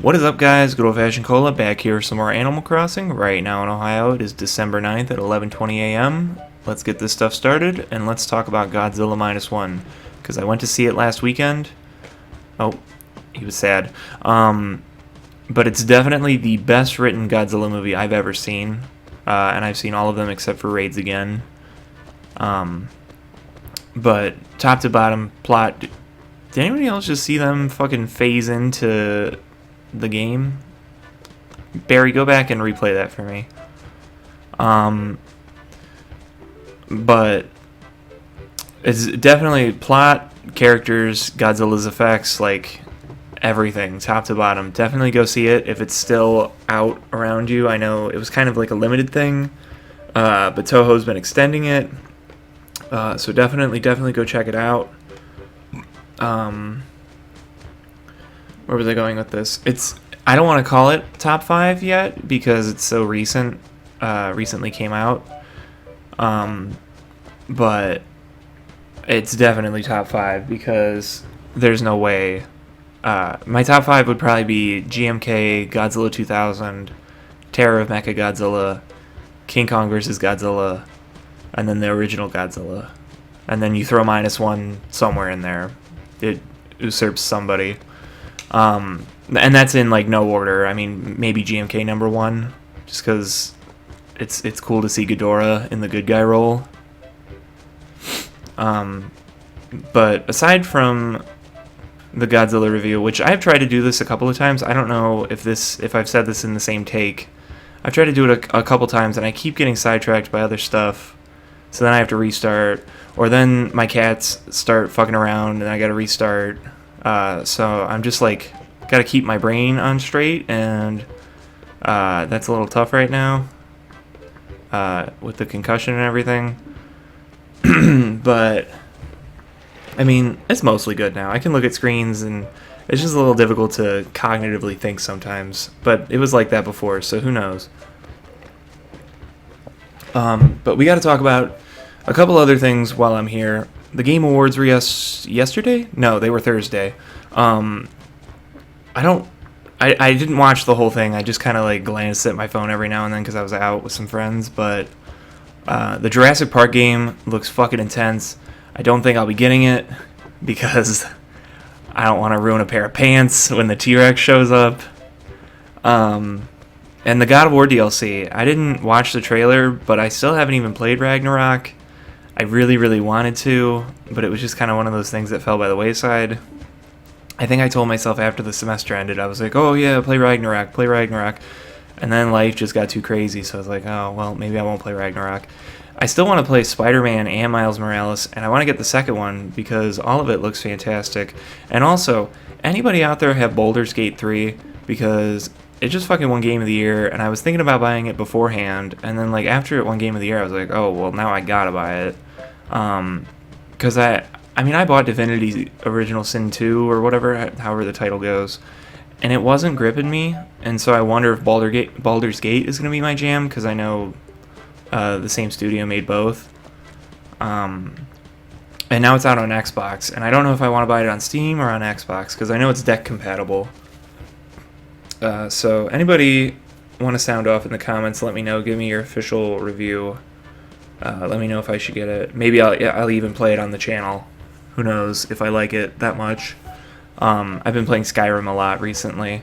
What is up, guys? Good old-fashioned Cola back here with some more Animal Crossing. Right now in Ohio, it is December 9th at 11:20 a.m. Let's get this stuff started, and let's talk about Godzilla -1, because I went to see it last weekend. Oh, he was sad. But it's definitely the best-written Godzilla movie I've ever seen, and I've seen all of them except for Raids Again. But top to bottom, plot... Did anybody else just see them fucking phase into the game? Barry, go back and replay that for me. But it's definitely plot, characters, Godzilla's effects, like everything, top to bottom. Definitely go see it if it's still out around you. I know it was kind of like a limited thing, but Toho's been extending it. So definitely go check it out. Where was I going with this? I don't want to call it top 5 yet because it's so recent. Recently came out. But it's definitely top 5 because there's no way. My top 5 would probably be GMK, Godzilla 2000, Terror of Mechagodzilla, King Kong vs. Godzilla, and then the original Godzilla. And then you throw -1 somewhere in there. It usurps somebody. And that's in like no order. I mean, maybe GMK number 1, just because it's cool to see Ghidorah in the good guy role. But aside from the Godzilla review, which I've tried to do this a couple of times, I don't know if I've said this in the same take. I've tried to do it a couple times, and I keep getting sidetracked by other stuff. So then I have to restart, or then my cats start fucking around, and I gotta restart. So I'm just like, gotta keep my brain on straight, and that's a little tough right now with the concussion and everything. But I mean, it's mostly good now. I can look at screens, and it's just a little difficult to cognitively think sometimes. But it was like that before, so who knows? But we got to talk about a couple other things while I'm here. The Game Awards were yesterday? No, they were Thursday. I didn't watch the whole thing. I just kind of like glanced at my phone every now and then because I was out with some friends. But the Jurassic Park game looks fucking intense. I don't think I'll be getting it because I don't want to ruin a pair of pants when the T-Rex shows up. And the God of War DLC, I didn't watch the trailer, but I still haven't even played Ragnarok. I really, really wanted to, but it was just kind of one of those things that fell by the wayside. I think I told myself after the semester ended, I was like, oh yeah, play Ragnarok. And then life just got too crazy, so I was like, oh, well, maybe I won't play Ragnarok. I still want to play Spider-Man and Miles Morales, and I want to get the second one because all of it looks fantastic. And also, anybody out there have Baldur's Gate 3? Because it just fucking won Game of the Year, and I was thinking about buying it beforehand, and then like after it won Game of the Year, I was like, oh, well, now I gotta buy it. Because I bought Divinity Original Sin 2 or whatever, however the title goes, and it wasn't gripping me, and so I wonder if Baldur's Gate is going to be my jam, because I know the same studio made both. And now it's out on Xbox, and I don't know if I want to buy it on Steam or on Xbox, because I know it's deck compatible. So anybody want to sound off in the comments, let me know, give me your official review. Let me know if I should get it. Maybe I'll even play it on the channel. Who knows if I like it that much. I've been playing Skyrim a lot recently.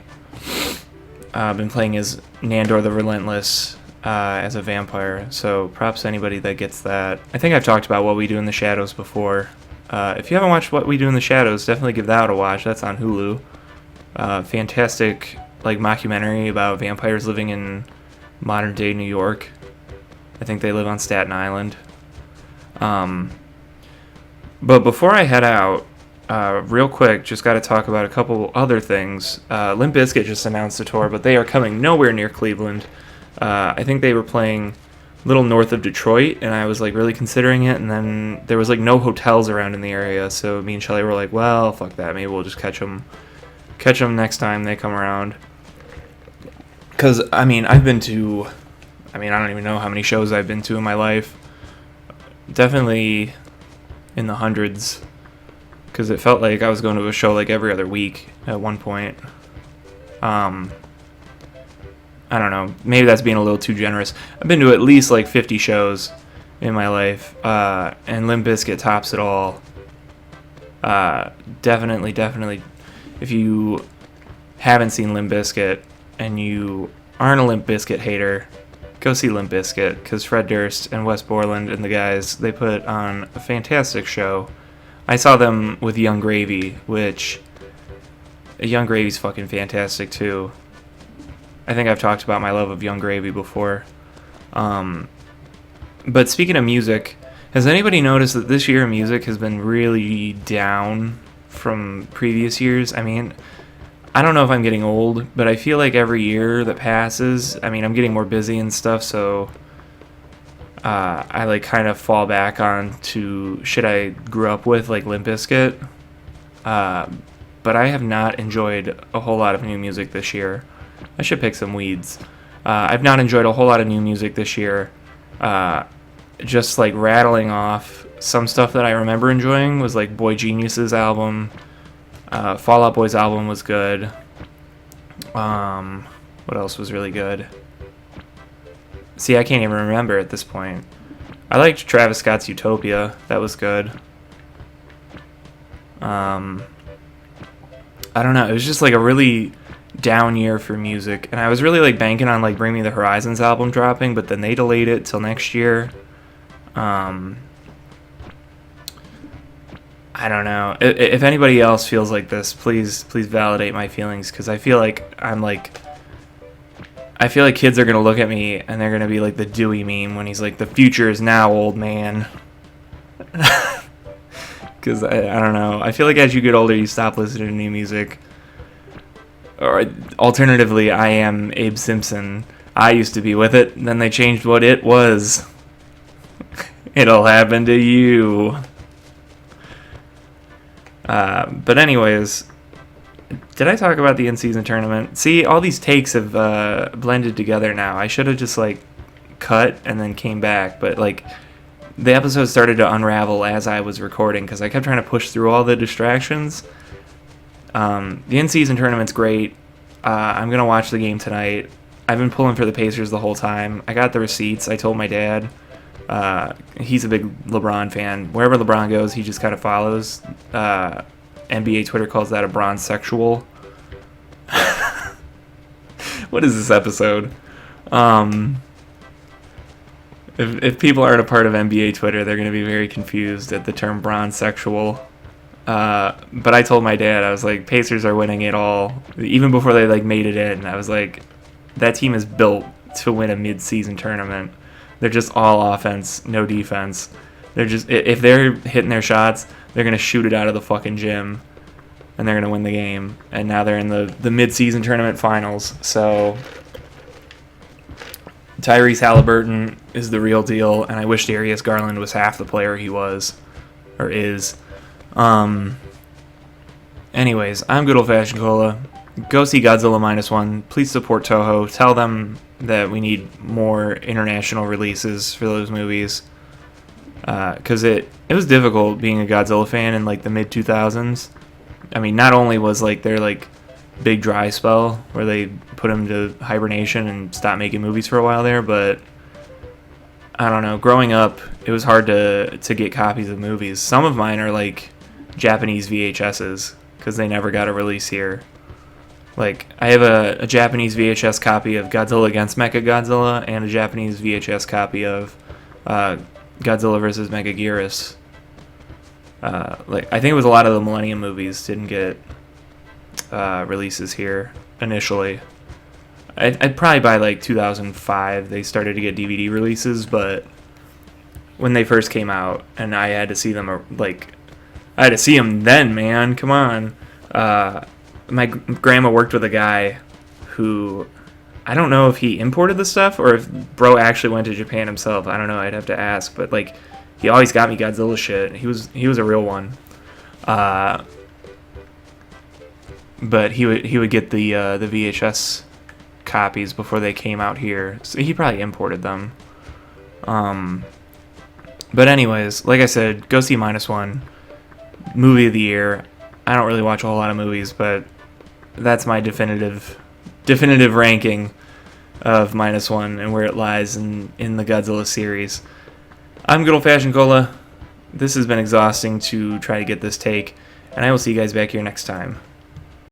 I've been playing as Nandor the Relentless as a vampire, so props to anybody that gets that. I think I've talked about What We Do in the Shadows before. If you haven't watched What We Do in the Shadows, definitely give that a watch. That's on Hulu. Fantastic like mockumentary about vampires living in modern day New York. I think they live on Staten Island. But before I head out, real quick, just got to talk about a couple other things. Limp Bizkit just announced a tour, but they are coming nowhere near Cleveland. I think they were playing a little north of Detroit, and I was like really considering it, and then there was like no hotels around in the area, so me and Shelly were like, well, fuck that, maybe we'll just catch them next time they come around. Because, I don't even know how many shows I've been to in my life. Definitely in the hundreds. Because it felt like I was going to a show like every other week at one point. I don't know. Maybe that's being a little too generous. I've been to at least like 50 shows in my life, and Limp Bizkit tops it all. Definitely. If you haven't seen Limp Bizkit and you aren't a Limp Bizkit hater, go see Limp Bizkit, because Fred Durst and Wes Borland and the guys, they put on a fantastic show. I saw them with Young Gravy, which Young Gravy's fucking fantastic too. I think I've talked about my love of Young Gravy before. But speaking of music, has anybody noticed that this year music has been really down from previous years? I mean, I don't know if I'm getting old, but I feel like every year that passes, I mean, I'm getting more busy and stuff, so I like kind of fall back on to shit I grew up with, like Limp Bizkit. But I have not enjoyed a whole lot of new music this year. I should pick some weeds. I've not enjoyed a whole lot of new music this year. Just like rattling off some stuff that I remember enjoying was like Boy Genius's album. Fall Out Boy's album was good. What else was really good? See, I can't even remember at this point. I liked Travis Scott's Utopia. That was good. I don't know. It was just like a really down year for music, and I was really like banking on like Bring Me the Horizons album dropping, but then they delayed it till next year. I don't know. If anybody else feels like this, please validate my feelings, because I feel like kids are gonna look at me and they're gonna be like the Dewey meme when he's like, "The future is now, old man." Because I don't know. I feel like as you get older, you stop listening to new music. Or alternatively, I am Abe Simpson. I used to be with it, and then they changed what it was. It'll happen to you. But anyways, did I talk about the in-season tournament? See, all these takes have blended together now. I should have just like cut and then came back, but like the episode started to unravel as I was recording because I kept trying to push through all the distractions. The in-season tournament's great. I'm going to watch the game tonight. I've been pulling for the Pacers the whole time. I got the receipts. I told my dad. He's a big LeBron fan. Wherever LeBron goes, he just kind of follows. NBA Twitter calls that a bronze sexual. What is this episode? If people aren't a part of NBA Twitter, they're going to be very confused at the term bronze sexual. But I told my dad, I was like, Pacers are winning it all. Even before they like made it in, I was like, that team is built to win a mid-season tournament. They're just all offense, no defense. They're just, if they're hitting their shots, they're going to shoot it out of the fucking gym, and they're going to win the game. And now they're in the mid-season tournament finals. So Tyrese Halliburton is the real deal, and I wish Darius Garland was half the player he was, or is. Anyways, I'm Good Old Fashioned Cola. Go see Godzilla -1. Please support Toho. Tell them that we need more international releases for those movies. Because it was difficult being a Godzilla fan in like the mid 2000s. I mean, not only was like their like big dry spell where they put him to hibernation and stopped making movies for a while there, but I don't know. Growing up, it was hard to get copies of movies. Some of mine are like Japanese VHSs because they never got a release here. Like, I have a Japanese VHS copy of Godzilla against Mechagodzilla and a Japanese VHS copy of Godzilla vs. Megaguirus. Like, I think it was a lot of the Millennium movies didn't get releases here initially. I'd probably by like 2005 they started to get DVD releases, but when they first came out and I had to see them, like, I had to see them then, man, come on. My grandma worked with a guy who, I don't know if he imported the stuff or if bro actually went to Japan himself. I don't know, I'd have to ask, but like, he always got me Godzilla shit. He was a real one. But he would get the VHS copies before they came out here, so he probably imported them. But anyways, like I said, go see -1. Movie of the year. I don't really watch a whole lot of movies, but that's my definitive definitive ranking of -1 and where it lies in the Godzilla series. I'm Good Old Fashioned Cola. This has been exhausting to try to get this take, and I will see you guys back here next time.